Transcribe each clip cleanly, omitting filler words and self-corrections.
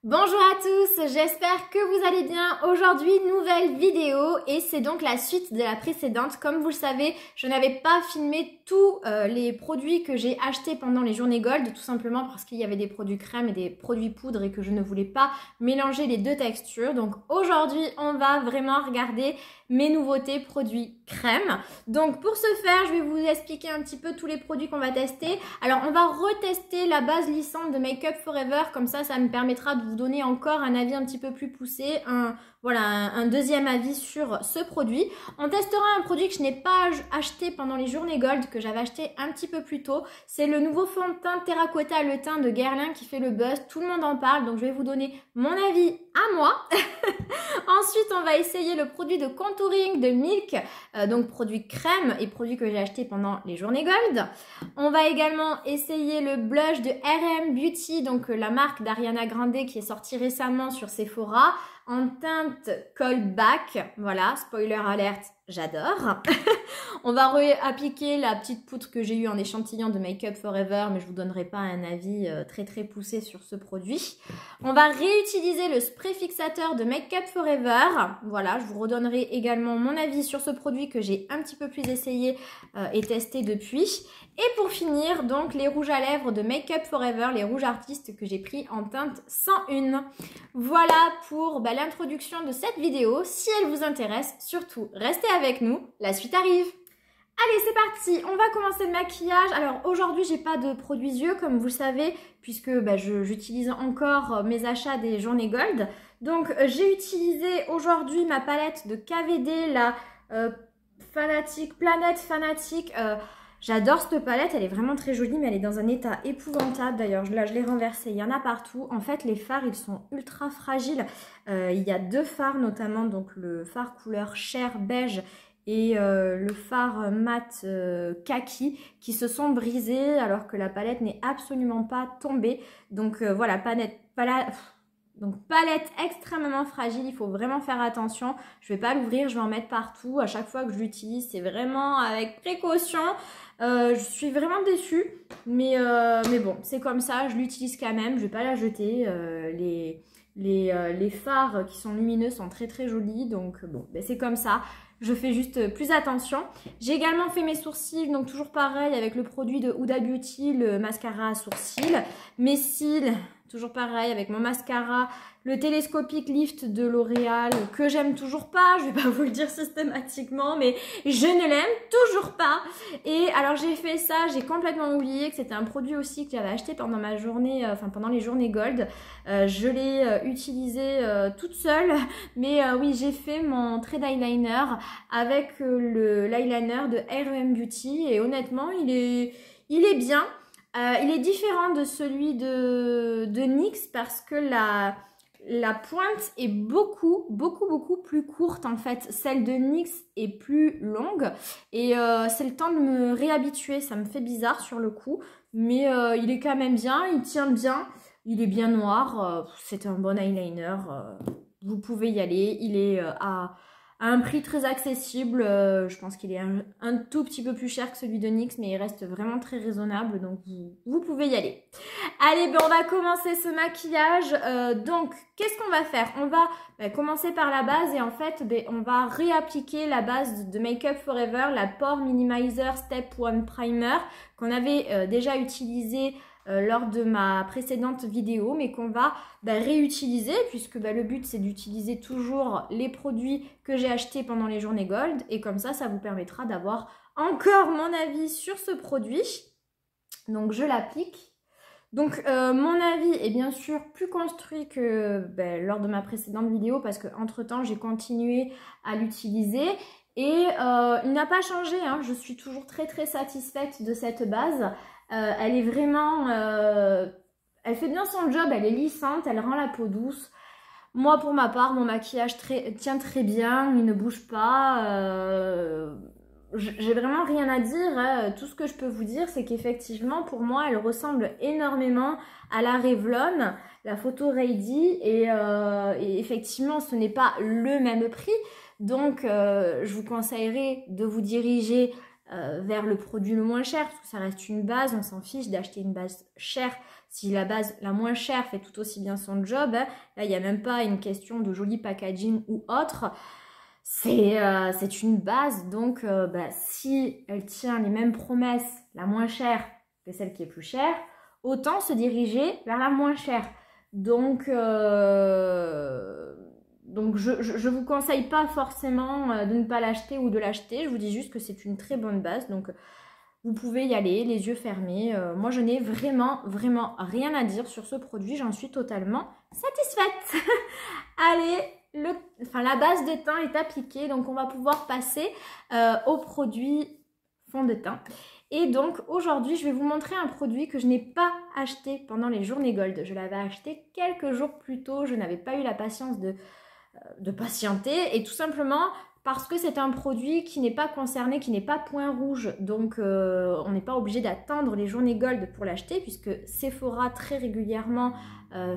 Bonjour à tous, j'espère que vous allez bien. Aujourd'hui, nouvelle vidéo et c'est donc la suite de la précédente. Comme vous le savez, je n'avais pas filmé tous les produits que j'ai achetés pendant les journées Gold, tout simplement parce qu'il y avait des produits crème et des produits poudre et que je ne voulais pas mélanger les deux textures. Donc aujourd'hui, on va vraiment regarder mes nouveautés produits crème. Donc pour ce faire, je vais vous expliquer un petit peu tous les produits qu'on va tester. Alors on va retester la base lissante de Make Up For Ever, comme ça me permettra de vous donner encore un avis un petit peu plus poussé, un deuxième avis sur ce produit. On testera un produit que je n'ai pas acheté pendant les journées Gold, que j'avais acheté un petit peu plus tôt. C'est le nouveau fond de teint Terracotta Le Teint de Guerlain qui fait le buzz. Tout le monde en parle, donc je vais vous donner mon avis à moi. Ensuite, on va essayer le produit de contouring de Milk, donc produit crème et produit que j'ai acheté pendant les journées Gold. On va également essayer le blush de RM Beauty, donc la marque d'Ariana Grande qui est sortie récemment sur Sephora en teinte Coldback. Voilà, spoiler alert, j'adore. On va réappliquer la petite poudre que j'ai eue en échantillon de Make Up For Ever, mais je vous donnerai pas un avis très poussé sur ce produit. On va réutiliser le spray fixateur de Make Up For Ever. Voilà, je vous redonnerai également mon avis sur ce produit que j'ai un petit peu plus essayé et testé depuis. Et pour finir, donc les rouges à lèvres de Make Up For Ever, les rouges artistes que j'ai pris en teinte 101. Voilà pour l'introduction de cette vidéo. Si elle vous intéresse, surtout restez avec nous, la suite arrive. Allez, c'est parti, on va commencer le maquillage. Alors aujourd'hui, j'ai pas de produits yeux comme vous le savez, puisque j'utilise encore mes achats des journées Gold. Donc j'ai utilisé aujourd'hui ma palette de KVD, la Planète Fanatique. J'adore cette palette, elle est vraiment très jolie, mais elle est dans un état épouvantable. D'ailleurs, là, je l'ai renversée, il y en a partout. En fait, les fards, ils sont ultra fragiles. Il y a deux fards notamment, donc le fard couleur chair beige et le fard mat kaki qui se sont brisés alors que la palette n'est absolument pas tombée. Donc voilà, palette extrêmement fragile, il faut vraiment faire attention. Je vais pas l'ouvrir, je vais en mettre partout. À chaque fois que je l'utilise, c'est vraiment avec précaution. Je suis vraiment déçue, mais bon, c'est comme ça, je l'utilise quand même, je vais pas la jeter. Les fards qui sont lumineux sont très jolis, donc bon, c'est comme ça. Je fais juste plus attention. J'ai également fait mes sourcils, donc toujours pareil avec le produit de Huda Beauty, le mascara à sourcils. Mes cils, toujours pareil avec mon mascara, le télescopique lift de L'Oréal que j'aime toujours pas. Je vais pas vous le dire systématiquement, mais je ne l'aime toujours pas. Et alors j'ai fait ça, j'ai complètement oublié que c'était un produit aussi que j'avais acheté pendant ma journée, pendant les journées Gold. Je l'ai utilisé toute seule, mais oui, j'ai fait mon trait d'eyeliner avec l'eyeliner de RM Beauty et honnêtement, il est bien. Il est différent de celui de NYX parce que la pointe est beaucoup plus courte en fait. Celle de NYX est plus longue et c'est le temps de me réhabituer. Ça me fait bizarre sur le coup, mais il est quand même bien, il tient bien. Il est bien noir, c'est un bon eyeliner. Vous pouvez y aller, il est à un prix très accessible. Je pense qu'il est un tout petit peu plus cher que celui de NYX, mais il reste vraiment très raisonnable, donc vous pouvez y aller. Allez, on va commencer ce maquillage. Donc, qu'est-ce qu'on va faire? On va commencer par la base et en fait, on va réappliquer la base de Make Up For Ever, la Pore Minimizer Step 1 Primer, qu'on avait déjà utilisé lors de ma précédente vidéo, mais qu'on va réutiliser puisque le but c'est d'utiliser toujours les produits que j'ai achetés pendant les journées Gold et comme ça vous permettra d'avoir encore mon avis sur ce produit. Donc je l'applique. Donc mon avis est bien sûr plus construit que lors de ma précédente vidéo parce que entre temps j'ai continué à l'utiliser. Et il n'a pas changé, hein. Je suis toujours très satisfaite de cette base. Elle est vraiment... elle fait bien son job, elle est lissante, elle rend la peau douce. Moi, pour ma part, mon maquillage tient très bien, il ne bouge pas. J'ai vraiment rien à dire, hein. Tout ce que je peux vous dire, c'est qu'effectivement, pour moi, elle ressemble énormément à la Revlon, la Photo Ready. Et effectivement, ce n'est pas le même prix. Donc, je vous conseillerais de vous diriger vers le produit le moins cher, parce que ça reste une base, on s'en fiche d'acheter une base chère si la base la moins chère fait tout aussi bien son job, hein, là il n'y a même pas une question de joli packaging ou autre. C'est une base, donc si elle tient les mêmes promesses, la moins chère que celle qui est plus chère, autant se diriger vers la moins chère. Donc je vous conseille pas forcément de ne pas l'acheter ou de l'acheter. Je vous dis juste que c'est une très bonne base. Donc vous pouvez y aller les yeux fermés. Moi je n'ai vraiment rien à dire sur ce produit. J'en suis totalement satisfaite. Allez, la base de teint est appliquée. Donc on va pouvoir passer au produit fond de teint. Et donc aujourd'hui, je vais vous montrer un produit que je n'ai pas acheté pendant les journées Gold. Je l'avais acheté quelques jours plus tôt. Je n'avais pas eu la patience de patienter. Et tout simplement parce que c'est un produit qui n'est pas concerné, qui n'est pas point rouge. Donc on n'est pas obligé d'attendre les journées Gold pour l'acheter puisque Sephora très régulièrement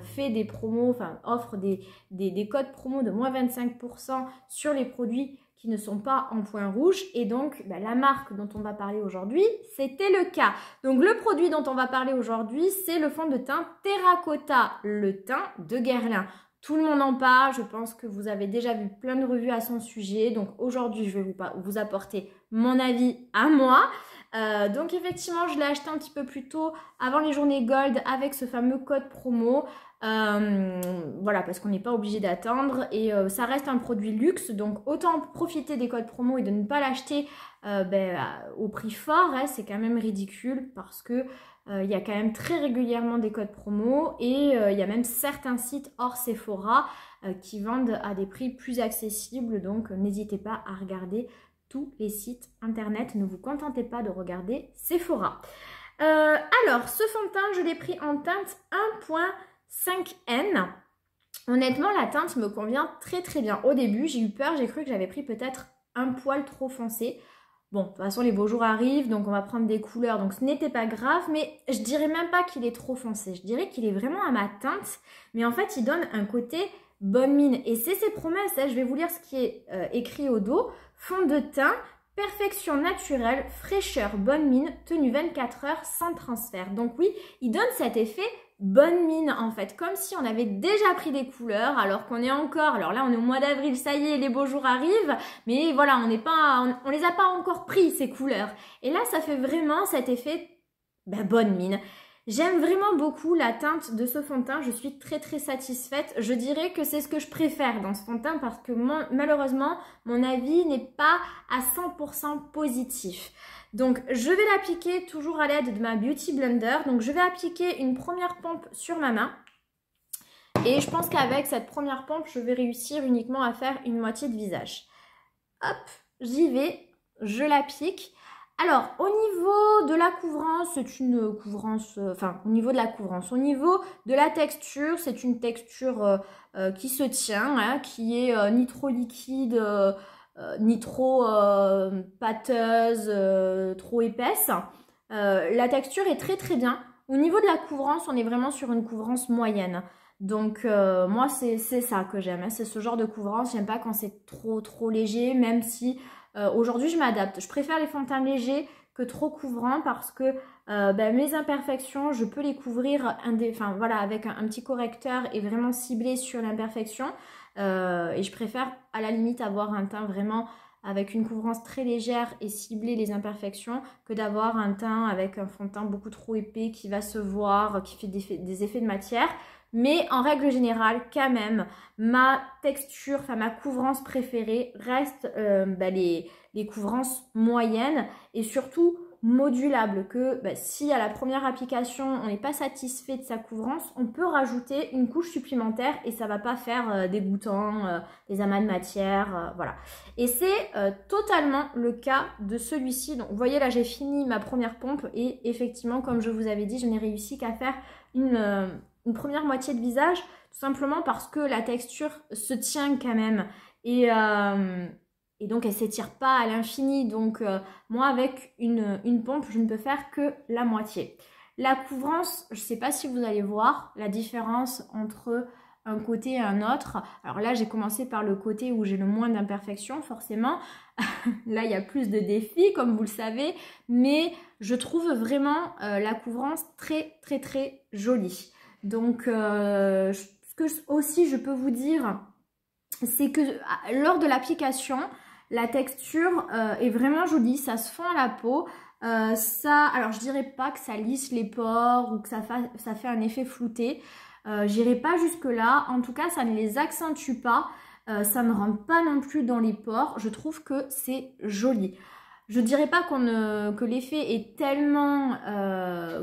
fait des promos, enfin offre des codes promo de moins 25% sur les produits qui ne sont pas en point rouge. Et donc, la marque dont on va parler aujourd'hui, c'était le cas. Donc, le produit dont on va parler aujourd'hui, c'est le fond de teint Terracotta, le teint de Guerlain. Tout le monde en parle, je pense que vous avez déjà vu plein de revues à son sujet. Donc, aujourd'hui, je vais vous apporter mon avis à moi. Donc, effectivement, je l'ai acheté un petit peu plus tôt, avant les journées Gold, avec ce fameux code promo. Voilà, parce qu'on n'est pas obligé d'attendre et ça reste un produit luxe, donc autant profiter des codes promo et de ne pas l'acheter au prix fort, hein, c'est quand même ridicule parce que il y a quand même très régulièrement des codes promo et il y a même certains sites hors Sephora qui vendent à des prix plus accessibles, donc n'hésitez pas à regarder tous les sites internet, ne vous contentez pas de regarder Sephora. Alors, ce fond de teint, je l'ai pris en teinte 1.5N. Honnêtement, la teinte me convient très bien. Au début, j'ai eu peur, j'ai cru que j'avais pris peut-être un poil trop foncé. Bon, de toute façon, les beaux jours arrivent, donc on va prendre des couleurs, donc ce n'était pas grave, mais je dirais même pas qu'il est trop foncé. Je dirais qu'il est vraiment à ma teinte, mais en fait, il donne un côté bonne mine. Et c'est ses promesses, hein. Je vais vous lire ce qui est écrit au dos. Fond de teint, perfection naturelle, fraîcheur, bonne mine, tenue 24 heures sans transfert. Donc oui, il donne cet effet bonne mine en fait, comme si on avait déjà pris des couleurs alors qu'on est encore, alors là on est au mois d'avril, ça y est, les beaux jours arrivent, mais voilà, on les a pas encore pris ces couleurs. Et là ça fait vraiment cet effet bonne mine. J'aime vraiment beaucoup la teinte de ce fond de teint, je suis très satisfaite. Je dirais que c'est ce que je préfère dans ce fond de teint parce que malheureusement, mon avis n'est pas à 100% positif. Donc, je vais l'appliquer toujours à l'aide de ma Beauty Blender. Donc, je vais appliquer une première pompe sur ma main. Et je pense qu'avec cette première pompe, je vais réussir uniquement à faire une moitié de visage. Hop, j'y vais, je l'applique. Alors, au niveau de la couvrance, c'est une couvrance, au niveau de la couvrance, au niveau de la texture, c'est une texture qui se tient, hein, qui est ni trop liquide, ni trop pâteuse, trop épaisse. La texture est très bien. Au niveau de la couvrance, on est vraiment sur une couvrance moyenne. Donc moi, c'est ça que j'aime, hein, c'est ce genre de couvrance. J'aime pas quand c'est trop léger, même si... aujourd'hui, je m'adapte. Je préfère les fonds de teint légers que trop couvrants parce que mes imperfections, je peux les couvrir avec un petit correcteur et vraiment cibler sur l'imperfection. Et je préfère à la limite avoir un teint vraiment avec une couvrance très légère et cibler les imperfections que d'avoir un teint avec un fond de teint beaucoup trop épais qui va se voir, qui fait des effets de matière. Mais en règle générale, quand même, ma texture, ma couvrance préférée reste les couvrances moyennes et surtout modulables. Que si à la première application, on n'est pas satisfait de sa couvrance, on peut rajouter une couche supplémentaire et ça ne va pas faire dégoûtant, des amas de matière, voilà. Et c'est totalement le cas de celui-ci. Donc vous voyez là, j'ai fini ma première pompe et effectivement, comme je vous avais dit, je n'ai réussi qu'à faire une première moitié de visage, tout simplement parce que la texture se tient quand même et donc elle s'étire pas à l'infini. Donc moi avec une pompe, je ne peux faire que la moitié. La couvrance, je ne sais pas si vous allez voir la différence entre un côté et un autre. Alors là, j'ai commencé par le côté où j'ai le moins d'imperfections, forcément. Là, il y a plus de défis, comme vous le savez. Mais je trouve vraiment la couvrance très, très, très jolie. Donc, ce que aussi je peux vous dire, c'est que lors de l'application, la texture est vraiment jolie. Ça se fond à la peau. Alors je dirais pas que ça lisse les pores ou que ça fait un effet flouté. J'irai pas jusque là. En tout cas, ça ne les accentue pas. Ça ne rentre pas non plus dans les pores. Je trouve que c'est joli. Je dirais pas que l'effet est tellement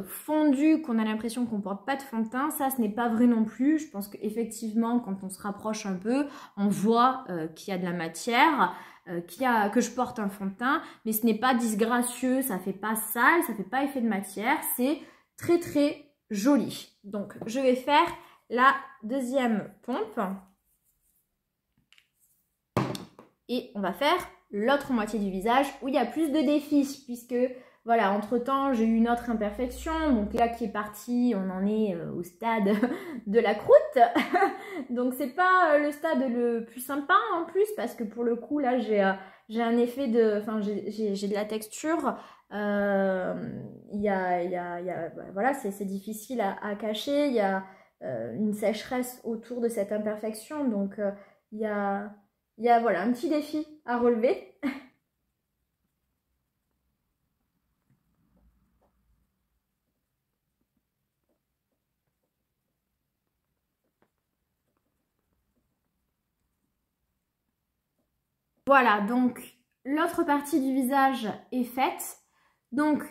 fondu qu'on a l'impression qu'on porte pas de fond de teint. Ça, ce n'est pas vrai non plus. Je pense qu'effectivement, quand on se rapproche un peu, on voit qu'il y a de la matière, que je porte un fond de teint. Mais ce n'est pas disgracieux, ça fait pas sale, ça fait pas effet de matière. C'est très très joli. Donc, je vais faire la deuxième pompe. Et on va faire l'autre moitié du visage où il y a plus de défis puisque voilà, entre temps j'ai eu une autre imperfection, donc là qui est partie, on en est au stade de la croûte. Donc c'est pas le stade le plus sympa en plus parce que pour le coup là j'ai un effet de, enfin j'ai de la texture, voilà, c'est difficile à cacher, il y a une sécheresse autour de cette imperfection, donc il y a voilà, un petit défi à relever. Voilà, donc l'autre partie du visage est faite. Donc,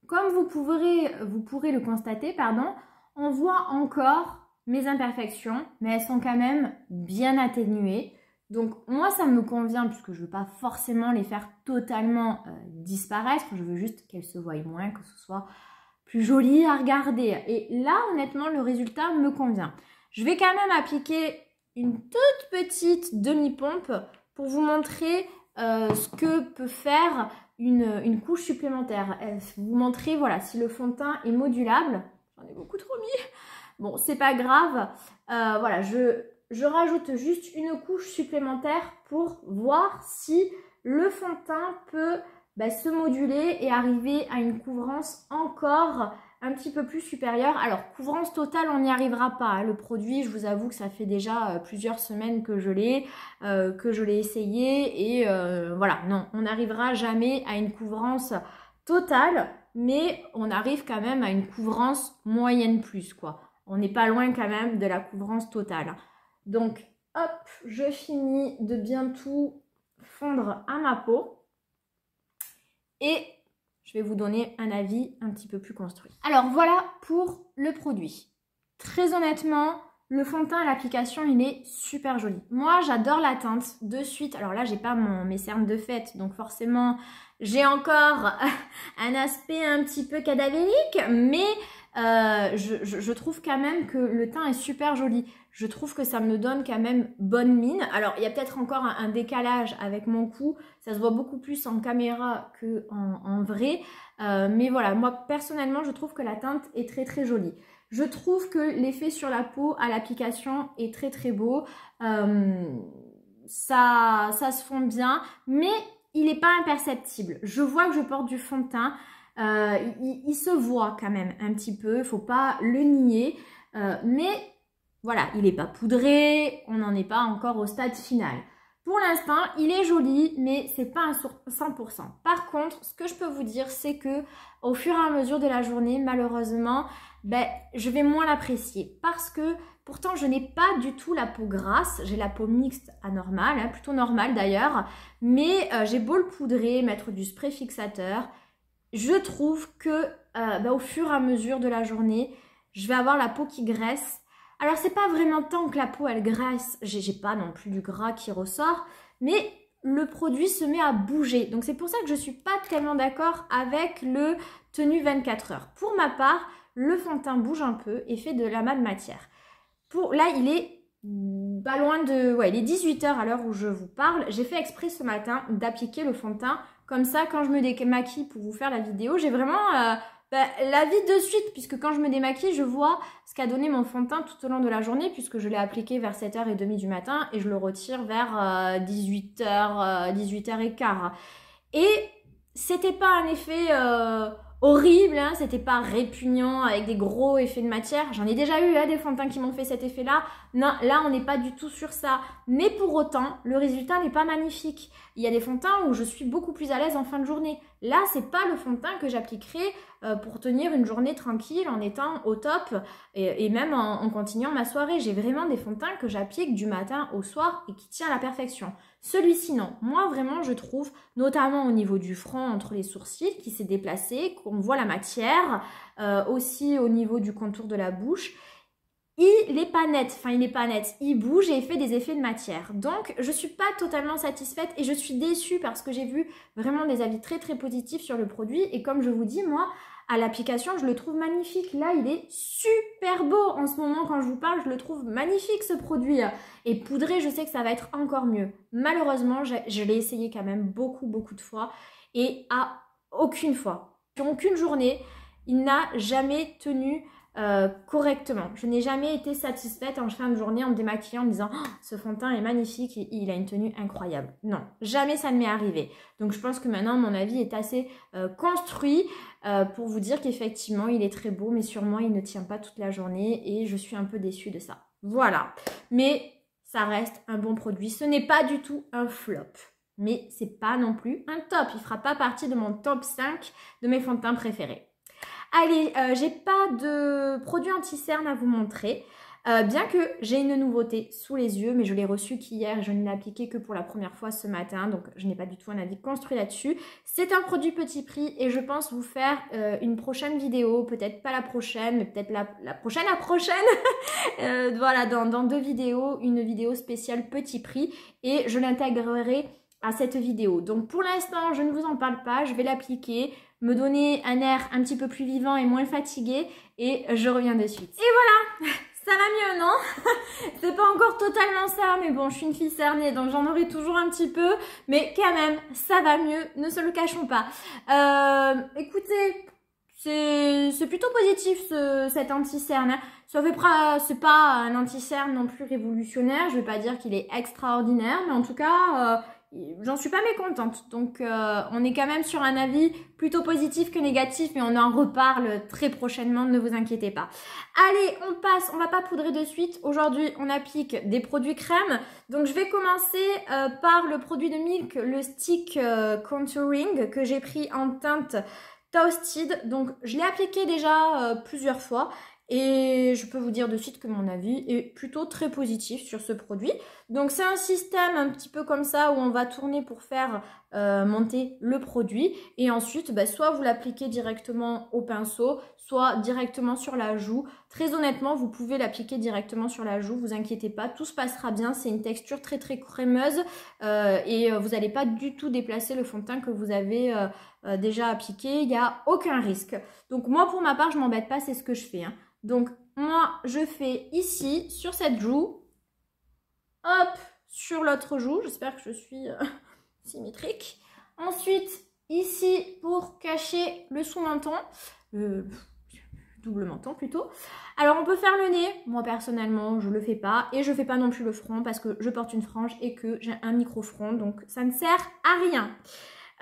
comme vous pourrez le constater, pardon, on voit encore mes imperfections, mais elles sont quand même bien atténuées. Donc moi ça me convient puisque je ne veux pas forcément les faire totalement disparaître, je veux juste qu'elles se voient moins, que ce soit plus joli à regarder. Et là honnêtement le résultat me convient. Je vais quand même appliquer une toute petite demi-pompe pour vous montrer ce que peut faire une couche supplémentaire. Vous montrer voilà, si le fond de teint est modulable. J'en ai beaucoup trop mis. Bon, c'est pas grave. Voilà, je rajoute juste une couche supplémentaire pour voir si le fond de teint peut se moduler et arriver à une couvrance encore un petit peu plus supérieure. Alors, couvrance totale, on n'y arrivera pas. Hein. Le produit, je vous avoue que ça fait déjà plusieurs semaines que je l'ai essayé. Et voilà, non, on n'arrivera jamais à une couvrance totale, mais on arrive quand même à une couvrance moyenne plus, quoi. On n'est pas loin quand même de la couvrance totale. Donc, hop, je finis de bien tout fondre à ma peau. Et je vais vous donner un avis un petit peu plus construit. Alors, voilà pour le produit. Très honnêtement, le fond de teint à l'application, il est super joli. Moi, j'adore la teinte. De suite, alors là, j'ai pas mes cernes de fête, donc forcément, j'ai encore un aspect un petit peu cadavérique, mais je trouve quand même que le teint est super joli. Je trouve que ça me donne quand même bonne mine. Alors, il y a peut-être encore un décalage avec mon cou. Ça se voit beaucoup plus en caméra qu'en vrai. Mais voilà, moi, personnellement, je trouve que la teinte est très, très jolie. Je trouve que l'effet sur la peau à l'application est très, très beau. Ça se fond bien, mais il n'est pas imperceptible. Je vois que je porte du fond de teint. Il se voit quand même un petit peu, il ne faut pas le nier. Mais voilà, il n'est pas poudré, on n'en est pas encore au stade final. Pour l'instant, il est joli, mais c'est pas un 100%. Par contre, ce que je peux vous dire, c'est que au fur et à mesure de la journée, malheureusement, je vais moins l'apprécier. Parce que pourtant, je n'ai pas du tout la peau grasse. J'ai la peau mixte à normale, hein, plutôt normale d'ailleurs. Mais j'ai beau le poudrer, mettre du spray fixateur. Je trouve que au fur et à mesure de la journée, je vais avoir la peau qui graisse. Alors, c'est pas vraiment tant que la peau, elle graisse. J'ai pas non plus du gras qui ressort. Mais le produit se met à bouger. Donc, c'est pour ça que je suis pas tellement d'accord avec le tenue 24 heures. Pour ma part, le fond de teint bouge un peu et fait de l'amas de matière. Là, il est pas loin de... Ouais, il est 18 h à l'heure où je vous parle. J'ai fait exprès ce matin d'appliquer le fond de teint. Comme ça, quand je me démaquille pour vous faire la vidéo, j'ai vraiment La vie de suite, puisque quand je me démaquille, je vois ce qu'a donné mon fond de teint tout au long de la journée, puisque je l'ai appliqué vers 7h30 du matin et je le retire vers 18h, 18h15. Et c'était pas un effet horrible, hein, c'était pas répugnant avec des gros effets de matière. J'en ai déjà eu des fonds de teint qui m'ont fait cet effet-là. Non, là on n'est pas du tout sur ça. Mais pour autant, le résultat n'est pas magnifique. Il y a des fonds de teint où je suis beaucoup plus à l'aise en fin de journée. Là, c'est pas le fond de teint que j'appliquerai pour tenir une journée tranquille en étant au top et même en continuant ma soirée. J'ai vraiment des fonds de teint que j'applique du matin au soir et qui tient à la perfection. Celui-ci, non. Moi, vraiment, je trouve, notamment au niveau du front, entre les sourcils, qui s'est déplacé, qu'on voit la matière, aussi au niveau du contour de la bouche. Il n'est pas net, il bouge et il fait des effets de matière. Donc, je ne suis pas totalement satisfaite et je suis déçue parce que j'ai vu vraiment des avis très très positifs sur le produit. Et comme je vous dis, moi, à l'application, je le trouve magnifique. Là, il est super beau en ce moment quand je vous parle. Je le trouve magnifique ce produit. Et poudré, je sais que ça va être encore mieux. Malheureusement, je l'ai essayé quand même beaucoup de fois. Et à aucune fois, sur aucune journée, il n'a jamais tenu correctement. Je n'ai jamais été satisfaite en fin de journée en me démaquillant en me disant oh, ce fond de teint est magnifique et il a une tenue incroyable. Non, jamais ça ne m'est arrivé. Donc je pense que maintenant mon avis est assez construit pour vous dire qu'effectivement il est très beau mais sur moi il ne tient pas toute la journée et je suis un peu déçue de ça. Voilà. Mais ça reste un bon produit. Ce n'est pas du tout un flop. Mais c'est pas non plus un top. Il ne fera pas partie de mon top 5 de mes fonds de teint préférés. Allez, j'ai pas de produit anti-cerne à vous montrer, bien que j'ai une nouveauté sous les yeux, mais je l'ai reçu qu'hier et je ne l'ai appliqué que pour la première fois ce matin, donc je n'ai pas du tout un avis construit là-dessus. C'est un produit petit prix et je pense vous faire une prochaine vidéo, peut-être pas la prochaine, mais peut-être la prochaine voilà, dans 2 vidéos, une vidéo spéciale petit prix et je l'intégrerai à cette vidéo. Donc pour l'instant, je ne vous en parle pas, je vais l'appliquer, me donner un air un petit peu plus vivant et moins fatigué et je reviens de suite. Et voilà, ça va mieux, non? C'est pas encore totalement ça, mais bon, je suis une fille cernée, donc j'en aurai toujours un petit peu, mais quand même, ça va mieux, ne se le cachons pas. Écoutez, c'est plutôt positif cet anti-cerne. C'est pas un anti-cerne non plus révolutionnaire, je vais pas dire qu'il est extraordinaire, mais en tout cas... j'en suis pas mécontente, donc on est quand même sur un avis plutôt positif que négatif, mais on en reparle très prochainement, ne vous inquiétez pas. Allez, on va pas poudrer de suite. Aujourd'hui, on applique des produits crème. Donc je vais commencer par le produit de Milk, le Stick Contouring, que j'ai pris en teinte Toasted. Donc je l'ai appliqué déjà plusieurs fois. Et je peux vous dire de suite que mon avis est plutôt très positif sur ce produit. Donc c'est un système un petit peu comme ça où on va tourner pour faire monter le produit. Et ensuite, soit vous l'appliquez directement au pinceau, soit directement sur la joue. Très honnêtement, vous pouvez l'appliquer directement sur la joue, vous inquiétez pas, tout se passera bien. C'est une texture très très crémeuse et vous n'allez pas du tout déplacer le fond de teint que vous avez déjà appliqué. Il n'y a aucun risque. Donc moi pour ma part, je m'embête pas, c'est ce que je fais. Donc, moi, je fais ici, sur cette joue, hop, sur l'autre joue. J'espère que je suis symétrique. Ensuite, ici, pour cacher le sous-menton, le double menton plutôt. Alors, on peut faire le nez. Moi, personnellement, je le fais pas. Et je fais pas non plus le front parce que je porte une frange et que j'ai un micro-front. Donc, ça ne sert à rien.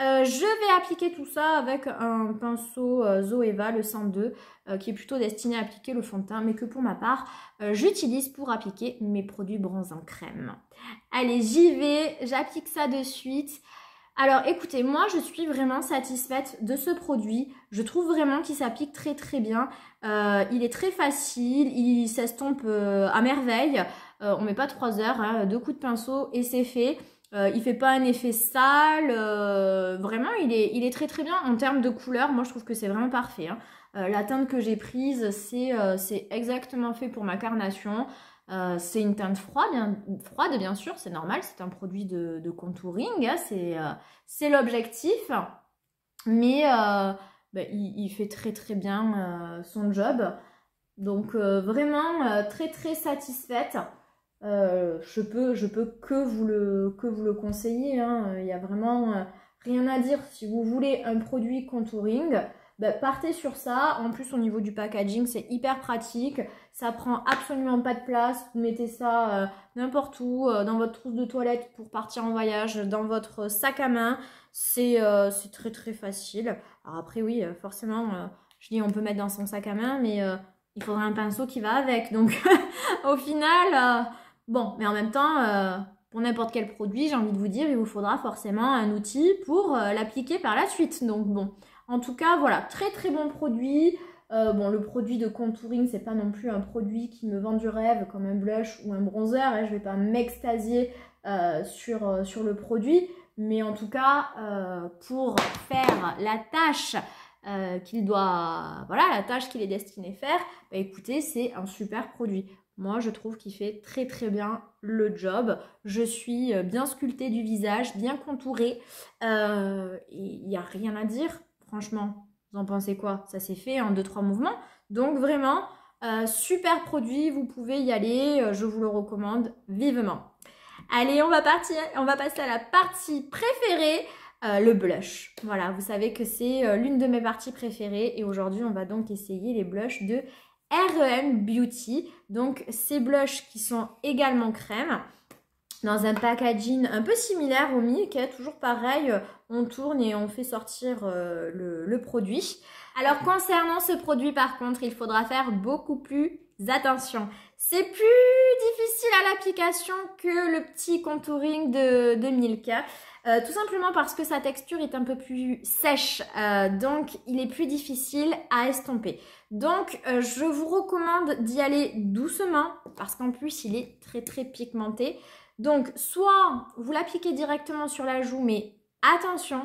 Je vais appliquer tout ça avec un pinceau Zoeva, le 102, qui est plutôt destiné à appliquer le fond de teint, mais que pour ma part, j'utilise pour appliquer mes produits bronzants crème. Allez, j'y vais, j'applique ça de suite. Alors écoutez, moi je suis vraiment satisfaite de ce produit. Je trouve vraiment qu'il s'applique très très bien. Il est très facile, il s'estompe à merveille. On met pas 3 heures, hein, 2 coups de pinceau et c'est fait. Il fait pas un effet sale, vraiment il est très très bien en termes de couleur. Moi je trouve que c'est vraiment parfait. La teinte que j'ai prise, c'est exactement fait pour ma carnation. C'est une teinte froide bien sûr, c'est normal, c'est un produit de contouring, c'est l'objectif. Mais il fait très très bien son job. Donc vraiment très très satisfaite. Je peux que vous le conseiller. Il y a vraiment rien à dire. Si vous voulez un produit contouring, bah, partez sur ça. En plus, au niveau du packaging, c'est hyper pratique. Ça prend absolument pas de place. Vous mettez ça n'importe où, dans votre trousse de toilette pour partir en voyage, dans votre sac à main. C'est très très facile. Alors après, oui, forcément, je dis on peut mettre dans son sac à main, mais il faudra un pinceau qui va avec. Donc, au final, bon, mais en même temps... pour n'importe quel produit, j'ai envie de vous dire, il vous faudra forcément un outil pour l'appliquer par la suite. Donc bon, en tout cas, voilà, très très bon produit. Bon, le produit de contouring, c'est pas non plus un produit qui me vend du rêve comme un blush ou un bronzer. Hein, je vais pas m'extasier sur le produit. Mais en tout cas, pour faire la tâche la tâche qu'il est destiné faire, bah écoutez, c'est un super produit. Moi, je trouve qu'il fait très très bien le job. Je suis bien sculptée du visage, bien contourée. Il n'y a rien à dire, franchement. Vous en pensez quoi? Ça s'est fait en 2-3 mouvements. Donc vraiment, super produit, vous pouvez y aller. Je vous le recommande vivement. Allez, on va passer à la partie préférée. Le blush. Voilà, vous savez que c'est l'une de mes parties préférées. Et aujourd'hui, on va donc essayer les blushs de REM Beauty, donc ces blushs qui sont également crème, dans un packaging un peu similaire au Milk, toujours pareil, on tourne et on fait sortir le produit. Alors concernant ce produit par contre, il faudra faire beaucoup plus attention. C'est plus difficile à l'application que le petit contouring de Milk. Tout simplement parce que sa texture est un peu plus sèche, donc il est plus difficile à estomper. Donc je vous recommande d'y aller doucement parce qu'en plus il est très très pigmenté. Donc soit vous l'appliquez directement sur la joue, mais attention,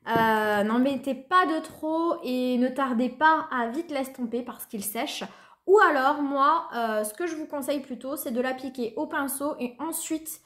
n'en mettez pas de trop et ne tardez pas à vite l'estomper parce qu'il sèche. Ou alors moi, ce que je vous conseille plutôt, c'est de l'appliquer au pinceau et ensuite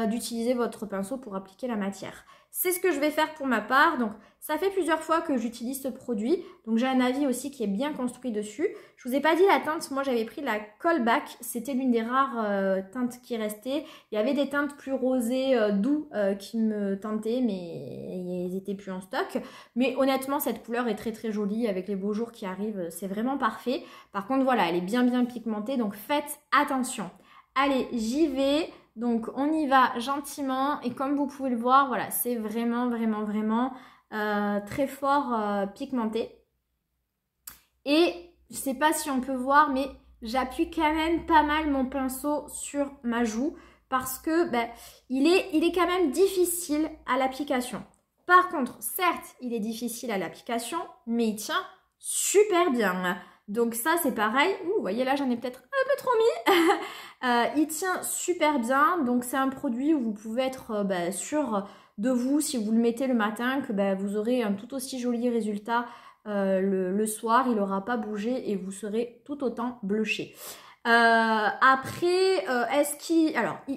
d'utiliser votre pinceau pour appliquer la matière. C'est ce que je vais faire pour ma part. Donc, ça fait plusieurs fois que j'utilise ce produit. Donc, j'ai un avis aussi qui est bien construit dessus. Je vous ai pas dit la teinte. Moi, j'avais pris la Callback. C'était l'une des rares teintes qui restaient. Il y avait des teintes plus rosées, doux, qui me tentaient, mais ils étaient plus en stock. Mais honnêtement, cette couleur est très très jolie avec les beaux jours qui arrivent. C'est vraiment parfait. Par contre, voilà, elle est bien bien pigmentée. Donc, faites attention. Allez, j'y vais. Donc on y va gentiment et comme vous pouvez le voir, voilà, c'est vraiment très fort pigmenté. Et je ne sais pas si on peut voir, mais j'appuie quand même pas mal mon pinceau sur ma joue parce que il est quand même difficile à l'application. Par contre, certes, il est difficile à l'application, mais il tient super bien. Donc ça, c'est pareil. Ouh, vous voyez là, j'en ai peut-être un peu trop mis. Il tient super bien. Donc c'est un produit où vous pouvez être sûr de vous, si vous le mettez le matin, que vous aurez un tout aussi joli résultat le soir. Il n'aura pas bougé et vous serez tout autant blushé. Après,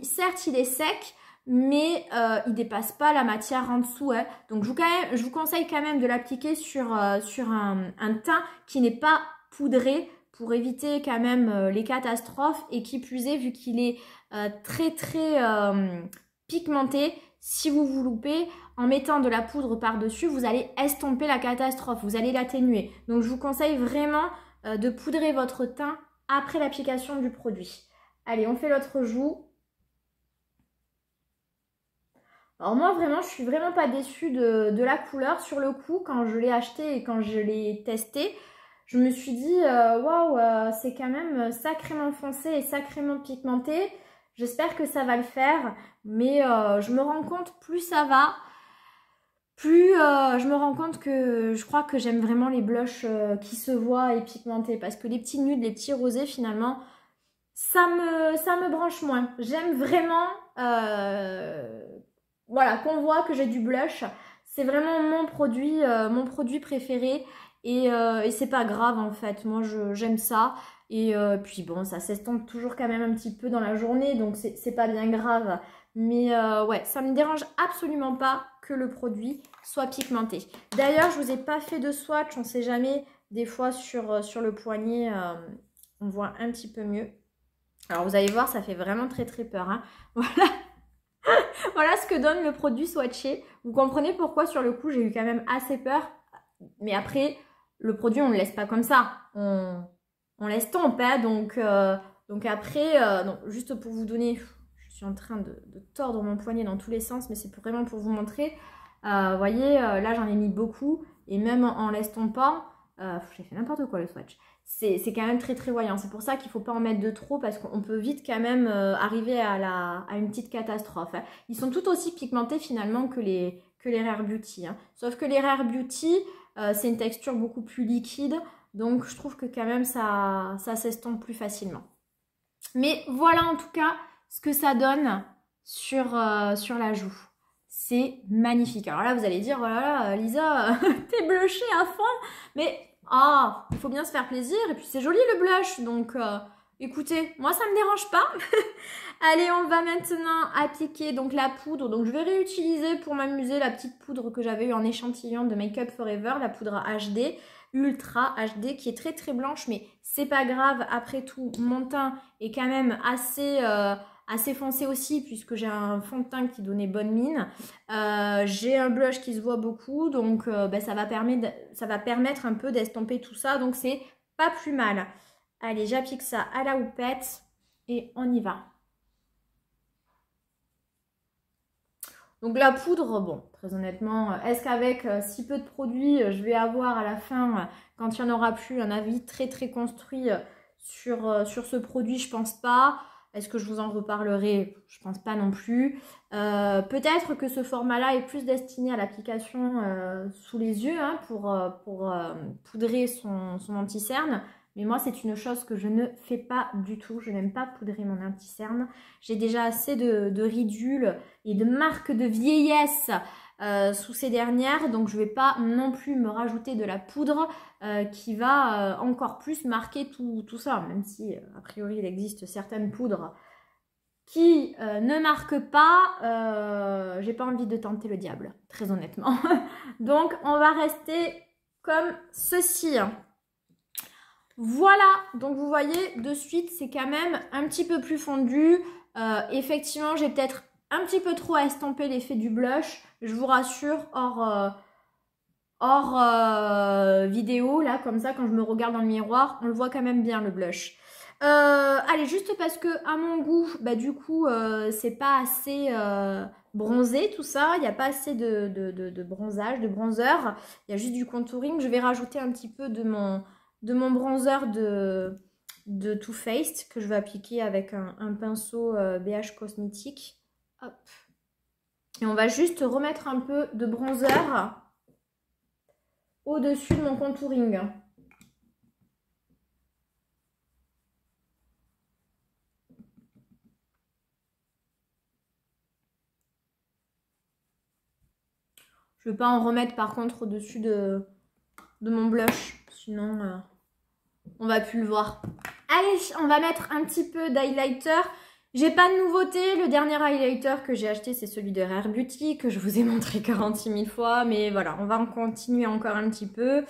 certes, il est sec, mais il dépasse pas la matière en dessous. Hein. Donc je vous conseille quand même de l'appliquer sur un teint qui n'est pas poudré pour éviter quand même les catastrophes et qui plus est, vu qu'il est très pigmenté, si vous vous loupez, en mettant de la poudre par-dessus, vous allez estomper la catastrophe, vous allez l'atténuer. Donc je vous conseille vraiment de poudrer votre teint après l'application du produit. Allez, on fait l'autre joue. Alors moi vraiment, je suis vraiment pas déçue de la couleur. Sur le coup, quand je l'ai acheté et quand je l'ai testé, je me suis dit, waouh, c'est quand même sacrément foncé et sacrément pigmenté. J'espère que ça va le faire, mais je me rends compte, plus ça va, plus je me rends compte que je crois que j'aime vraiment les blushs qui se voient et pigmentés. Parce que les petits nudes, les petits rosés, finalement, ça me branche moins. J'aime vraiment qu'on voit que j'ai du blush. C'est vraiment mon produit préféré. Et c'est pas grave en fait, moi j'aime ça. Et puis bon, ça s'estompe toujours quand même un petit peu dans la journée, donc c'est pas bien grave. Mais ouais, ça me dérange absolument pas que le produit soit pigmenté. D'ailleurs, je vous ai pas fait de swatch, on sait jamais. Des fois sur le poignet, on voit un petit peu mieux. Alors vous allez voir, ça fait vraiment très peur. Hein. Voilà. Voilà ce que donne le produit swatché. Vous comprenez pourquoi sur le coup j'ai eu quand même assez peur. Mais après, le produit, on ne le laisse pas comme ça. On laisse tomber, hein, donc après, donc juste pour vous donner, je suis en train de tordre mon poignet dans tous les sens, mais c'est vraiment pour vous montrer. Vous voyez, là j'en ai mis beaucoup, et même en l'estompant, j'ai fait n'importe quoi le swatch. C'est quand même très très voyant. C'est pour ça qu'il ne faut pas en mettre de trop, parce qu'on peut vite quand même arriver à une petite catastrophe. Hein. Ils sont tout aussi pigmentés finalement que les Rare Beauty. Hein. Sauf que les Rare Beauty, c'est une texture beaucoup plus liquide, donc je trouve que quand même ça s'estompe plus facilement. Mais voilà en tout cas ce que ça donne sur la joue. C'est magnifique. Alors là, vous allez dire, oh là là, Lisa, t'es blushée à fond. Mais, il faut bien se faire plaisir. Et puis, c'est joli le blush. Donc, écoutez, moi, ça ne me dérange pas. Allez, on va maintenant appliquer donc la poudre. Donc, je vais réutiliser pour m'amuser la petite poudre que j'avais eue en échantillon de Make Up Forever, la poudre HD, Ultra HD, qui est très très blanche. Mais c'est pas grave. Après tout, mon teint est quand même assez foncé aussi, puisque j'ai un fond de teint qui donnait bonne mine. J'ai un blush qui se voit beaucoup, donc ça va permettre un peu d'estomper tout ça, donc c'est pas plus mal. Allez, j'applique ça à la houppette et on y va. Donc la poudre, bon, très honnêtement, est-ce qu'avec si peu de produits, je vais avoir à la fin, quand il n'y en aura plus, un avis très très construit sur ce produit? Je pense pas. Est-ce que je vous en reparlerai? Je pense pas non plus. Peut-être que ce format-là est plus destiné à l'application sous les yeux, hein, pour poudrer son anti-cerne. Mais moi, c'est une chose que je ne fais pas du tout. Je n'aime pas poudrer mon anti-cerne. J'ai déjà assez de ridules et de marques de vieillesse sous ces dernières. Donc, je ne vais pas non plus me rajouter de la poudre qui va encore plus marquer tout ça. Même si, a priori, il existe certaines poudres qui ne marquent pas. J'ai pas envie de tenter le diable, très honnêtement. Donc, on va rester comme ceci. Voilà, donc vous voyez, de suite, c'est quand même un petit peu plus fondu. Effectivement, j'ai peut-être un petit peu trop estompé l'effet du blush. Je vous rassure, hors vidéo, là, comme ça, quand je me regarde dans le miroir, on le voit quand même bien, le blush. Allez, juste parce que, à mon goût, bah du coup, c'est pas assez bronzé, tout ça. Il n'y a pas assez de bronzage, de bronzer. Il y a juste du contouring. Je vais rajouter un petit peu de mon bronzer de Too Faced que je vais appliquer avec un pinceau BH Cosmétique. Hop. Et on va juste remettre un peu de bronzer au-dessus de mon contouring. Je ne vais pas en remettre par contre au-dessus de mon blush, sinon on va plus le voir. Allez, on va mettre un petit peu d'highlighter. J'ai pas de nouveauté. Le dernier highlighter que j'ai acheté, c'est celui de Rare Beauty, que je vous ai montré 46 000 fois. Mais voilà, on va en continuer encore un petit peu.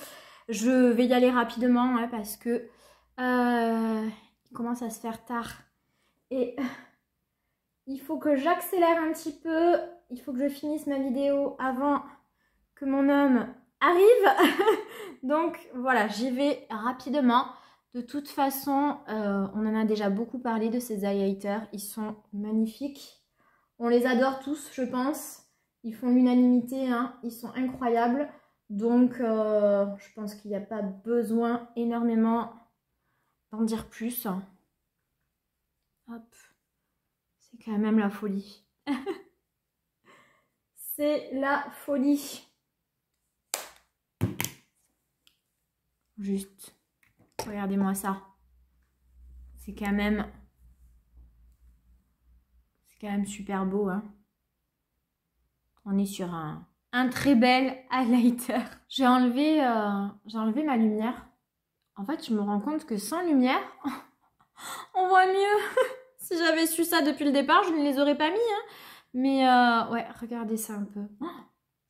Je vais y aller rapidement, hein, parce que il commence à se faire tard. Et il faut que j'accélère un petit peu. Il faut que je finisse ma vidéo avant que mon homme arrive. Donc voilà, j'y vais rapidement. De toute façon, on en a déjà beaucoup parlé de ces highlighters. Ils sont magnifiques. On les adore tous, je pense. Ils font l'unanimité, hein. Ils sont incroyables. Donc, je pense qu'il n'y a pas besoin énormément d'en dire plus. Hop. C'est quand même la folie. C'est la folie. Juste, regardez-moi ça. C'est quand même super beau, hein. On est sur un très bel highlighter. J'ai enlevé ma lumière. En fait, je me rends compte que sans lumière, on voit mieux. Si j'avais su ça depuis le départ, je ne les aurais pas mis, hein. Mais ouais, regardez ça un peu. Oh,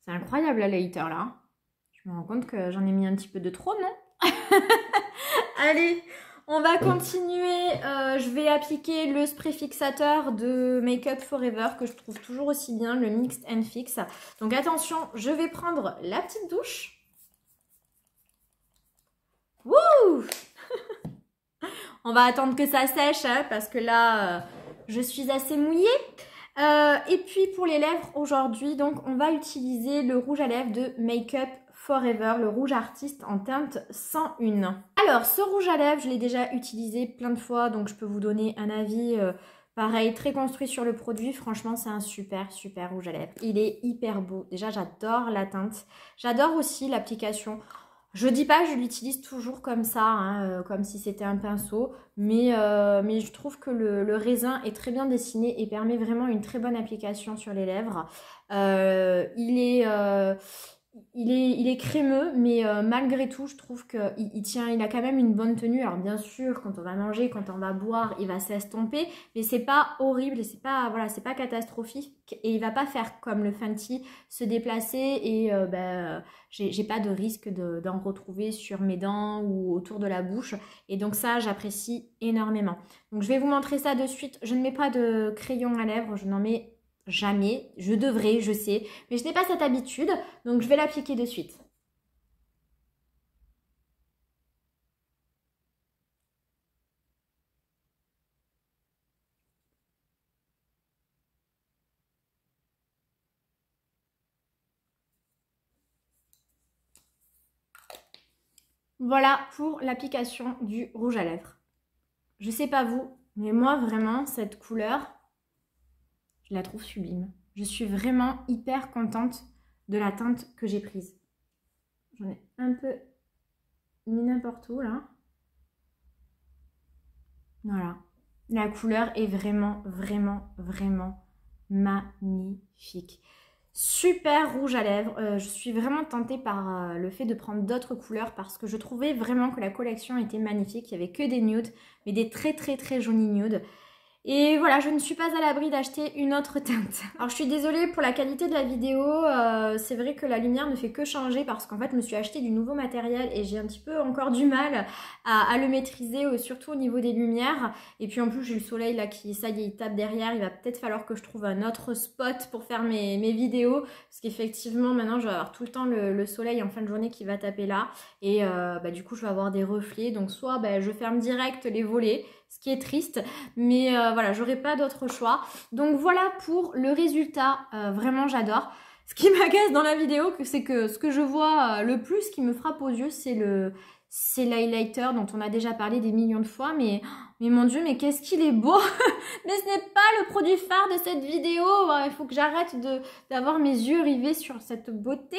c'est incroyable l'highlighter là. Je me rends compte que j'en ai mis un petit peu de trop, non? Allez, on va continuer. Je vais appliquer le spray fixateur de Make Up Forever que je trouve toujours aussi bien, le Mixed and Fix. Donc attention, je vais prendre la petite douche. Wouh! On va attendre que ça sèche hein, parce que là, je suis assez mouillée. Et puis pour les lèvres aujourd'hui, donc on va utiliser le rouge à lèvres de Make Up Forever, le rouge artiste en teinte 101. Alors ce rouge à lèvres, je l'ai déjà utilisé plein de fois, donc je peux vous donner un avis pareil, très construit sur le produit. Franchement, c'est un super rouge à lèvres. Il est hyper beau. Déjà, j'adore la teinte. J'adore aussi l'application. Je dis pas que je l'utilise toujours comme ça, hein, comme si c'était un pinceau, mais je trouve que le raisin est très bien dessiné et permet vraiment une très bonne application sur les lèvres. Il est crémeux, mais malgré tout, je trouve qu'il tient, il a quand même une bonne tenue. Alors bien sûr, quand on va manger, quand on va boire, il va s'estomper, mais c'est pas horrible, c'est pas voilà, c'est pas catastrophique et il va pas faire comme le Fenty se déplacer et j'ai pas de risque d'en retrouver sur mes dents ou autour de la bouche. Et donc ça, j'apprécie énormément. Donc je vais vous montrer ça de suite. Je ne mets pas de crayon à lèvres, je n'en mets jamais, je devrais, je sais, mais je n'ai pas cette habitude, donc je vais l'appliquer de suite. Voilà pour l'application du rouge à lèvres. Je sais pas vous, mais moi vraiment, cette couleur, je la trouve sublime. Je suis vraiment hyper contente de la teinte que j'ai prise. J'en ai un peu mis n'importe où là. Voilà. La couleur est vraiment magnifique. Super rouge à lèvres. Je suis vraiment tentée par le fait de prendre d'autres couleurs parce que je trouvais vraiment que la collection était magnifique. Il n'y avait que des nudes, mais des très jolis nudes. Et voilà, je ne suis pas à l'abri d'acheter une autre teinte. Alors je suis désolée pour la qualité de la vidéo, c'est vrai que la lumière ne fait que changer parce qu'en fait je me suis acheté du nouveau matériel et j'ai un petit peu encore du mal à le maîtriser, surtout au niveau des lumières. Et puis en plus j'ai le soleil là qui, ça y est, il tape derrière, il va peut-être falloir que je trouve un autre spot pour faire mes vidéos. Parce qu'effectivement maintenant je vais avoir tout le temps le soleil en fin de journée qui va taper là. Et du coup je vais avoir des reflets, donc soit je ferme direct les volets, ce qui est triste, mais voilà, j'aurai pas d'autre choix. Donc voilà pour le résultat, vraiment j'adore. Ce qui m'agace dans la vidéo, c'est que ce que je vois le plus qui me frappe aux yeux, c'est l'highlighter dont on a déjà parlé des millions de fois, mais mon Dieu, mais qu'est-ce qu'il est beau. Mais ce n'est pas le produit phare de cette vidéo, il faut que j'arrête d'avoir mes yeux rivés sur cette beauté,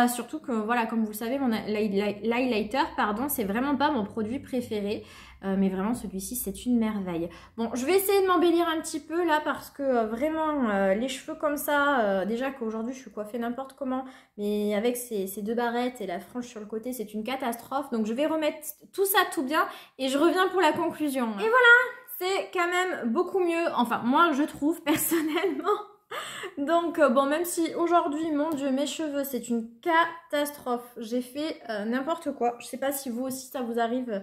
surtout que voilà, comme vous le savez, l'highlighter, pardon, c'est vraiment pas mon produit préféré. Mais vraiment celui-ci c'est une merveille. Bon, je vais essayer de m'embellir un petit peu là parce que vraiment les cheveux comme ça, déjà qu'aujourd'hui je suis coiffée n'importe comment, mais avec ces deux barrettes et la frange sur le côté c'est une catastrophe. Donc je vais remettre tout ça tout bien et je reviens pour la conclusion. Et voilà, c'est quand même beaucoup mieux, enfin moi je trouve personnellement. Donc bon, même si aujourd'hui, mon Dieu, mes cheveux, c'est une catastrophe. J'ai fait n'importe quoi. Je sais pas si vous aussi ça vous arrive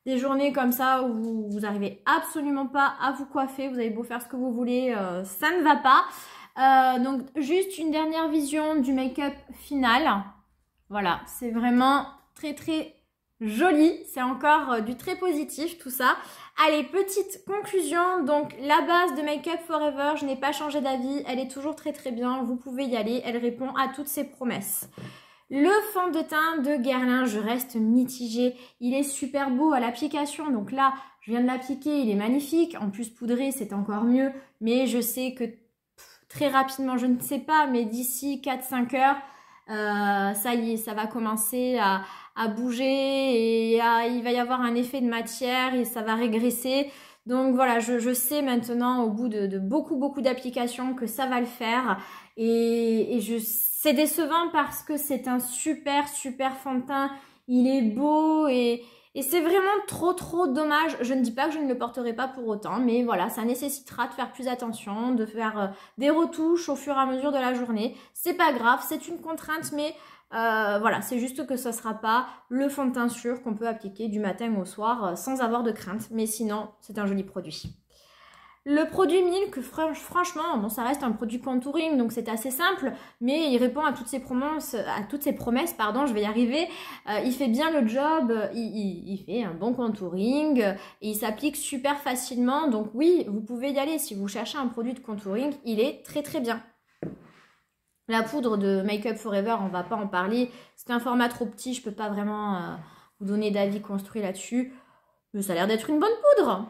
des journées comme ça où vous n'arrivez absolument pas à vous coiffer. Vous avez beau faire ce que vous voulez, ça ne va pas. Donc juste une dernière vision du make-up final. Voilà, c'est vraiment très joli. C'est encore du très positif tout ça. Allez, petite conclusion, donc la base de Make Up Forever, je n'ai pas changé d'avis, elle est toujours très bien, vous pouvez y aller, elle répond à toutes ses promesses. Le fond de teint de Guerlain, je reste mitigée, il est super beau à l'application, donc là, je viens de l'appliquer, il est magnifique, en plus poudré, c'est encore mieux, mais je sais que très rapidement, je ne sais pas, mais d'ici 4-5 heures, ça y est, ça va commencer à bouger et il va y avoir un effet de matière et ça va régresser. Donc voilà, je sais maintenant au bout de beaucoup d'applications que ça va le faire et c'est décevant parce que c'est un super fond de teint, il est beau et c'est vraiment trop dommage. Je ne dis pas que je ne le porterai pas pour autant, mais voilà, ça nécessitera de faire plus attention, de faire des retouches au fur et à mesure de la journée. C'est pas grave, c'est une contrainte, mais voilà, c'est juste que ce ne sera pas le fond de teint sûr qu'on peut appliquer du matin au soir sans avoir de crainte. Mais sinon, c'est un joli produit. Le produit Milk, franchement, bon, ça reste un produit contouring, donc c'est assez simple, mais il répond à toutes ces promesses, pardon, je vais y arriver. Il fait bien le job, il fait un bon contouring, et il s'applique super facilement, donc oui, vous pouvez y aller. Si vous cherchez un produit de contouring, il est très très bien. La poudre de Make Up For Ever, on va pas en parler, c'est un format trop petit, je peux pas vraiment vous donner d'avis construit là-dessus, mais ça a l'air d'être une bonne poudre.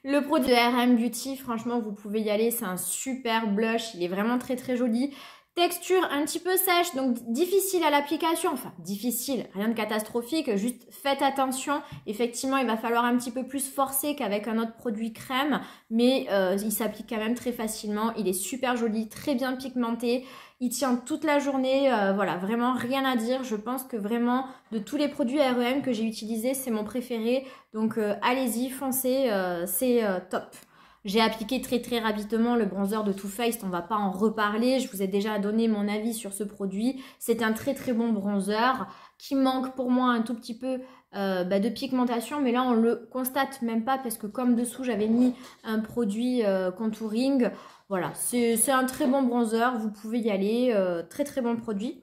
Le produit de RM Beauty, franchement, vous pouvez y aller. C'est un super blush. Il est vraiment très, très joli. Texture un petit peu sèche, donc difficile à l'application. Enfin, difficile, rien de catastrophique. Juste faites attention. Effectivement, il va falloir un petit peu plus forcer qu'avec un autre produit crème. Mais il s'applique quand même très facilement. Il est super joli, très bien pigmenté. Il tient toute la journée, voilà, vraiment rien à dire. Je pense que vraiment, de tous les produits REM que j'ai utilisés, c'est mon préféré. Donc, allez-y, foncez, c'est top. J'ai appliqué très très rapidement le bronzer de Too Faced, on va pas en reparler. Je vous ai déjà donné mon avis sur ce produit. C'est un très très bon bronzer qui manque pour moi un tout petit peu de pigmentation. Mais là, on le constate même pas parce que comme dessous, j'avais mis un produit contouring. Voilà, c'est un très bon bronzer, vous pouvez y aller, très très bon produit.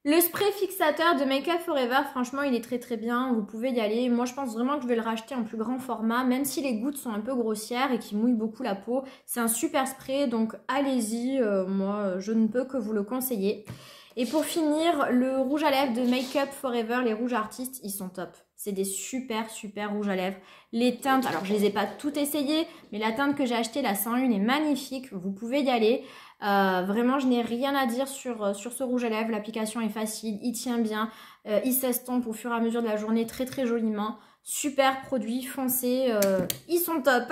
Le spray fixateur de Make Up For Ever, franchement, il est très très bien, vous pouvez y aller. Moi, je pense vraiment que je vais le racheter en plus grand format, même si les gouttes sont un peu grossières et qui mouillent beaucoup la peau. C'est un super spray, donc allez-y, moi, je ne peux que vous le conseiller. Et pour finir, le rouge à lèvres de Make Up For Ever, les rouges artistes, ils sont top. C'est des super rouges à lèvres. Les teintes, alors je les ai pas toutes essayées, mais la teinte que j'ai achetée, la 101, est magnifique. Vous pouvez y aller. Vraiment, je n'ai rien à dire sur ce rouge à lèvres. L'application est facile, il tient bien. Il s'estompe au fur et à mesure de la journée très très joliment. Super produit, foncez, ils sont top.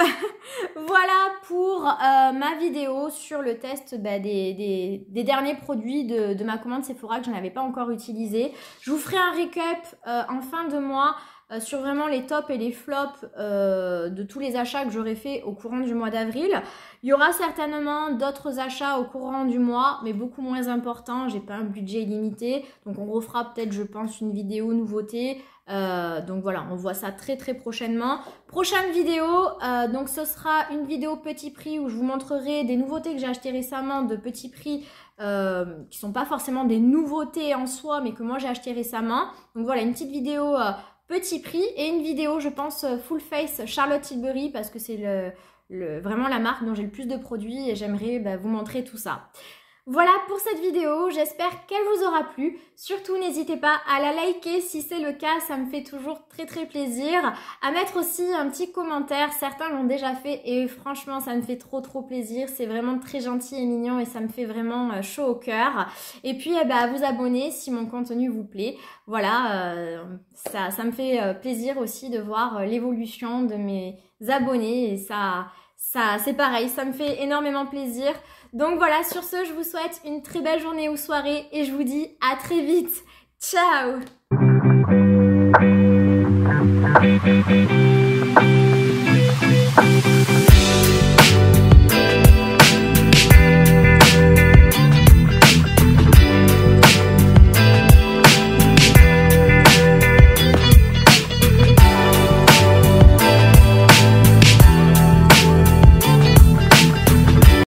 Voilà pour ma vidéo sur le test des derniers produits de ma commande Sephora que je n'avais pas encore utilisé. Je vous ferai un récap en fin de mois sur vraiment les tops et les flops de tous les achats que j'aurai fait au courant du mois d'avril. Il y aura certainement d'autres achats au courant du mois, mais beaucoup moins importants. J'ai pas un budget illimité, donc on refera peut-être, je pense, une vidéo nouveauté. Donc voilà, on voit ça très très prochainement. Prochaine vidéo, donc ce sera une vidéo petit prix où je vous montrerai des nouveautés que j'ai achetées récemment de petit prix qui sont pas forcément des nouveautés en soi, mais que moi j'ai acheté récemment. Donc voilà, une petite vidéo petit prix et une vidéo, je pense, full face Charlotte Tilbury parce que c'est vraiment la marque dont j'ai le plus de produits et j'aimerais vous montrer tout ça. Voilà pour cette vidéo, j'espère qu'elle vous aura plu. Surtout, n'hésitez pas à la liker si c'est le cas, ça me fait toujours très très plaisir. À mettre aussi un petit commentaire, certains l'ont déjà fait et franchement ça me fait trop plaisir. C'est vraiment très gentil et mignon et ça me fait vraiment chaud au cœur. Et puis à vous abonner si mon contenu vous plaît. Voilà, ça me fait plaisir aussi de voir l'évolution de mes abonnés et ça c'est pareil, ça me fait énormément plaisir. Donc voilà, sur ce, je vous souhaite une très belle journée ou soirée et je vous dis à très vite. Ciao!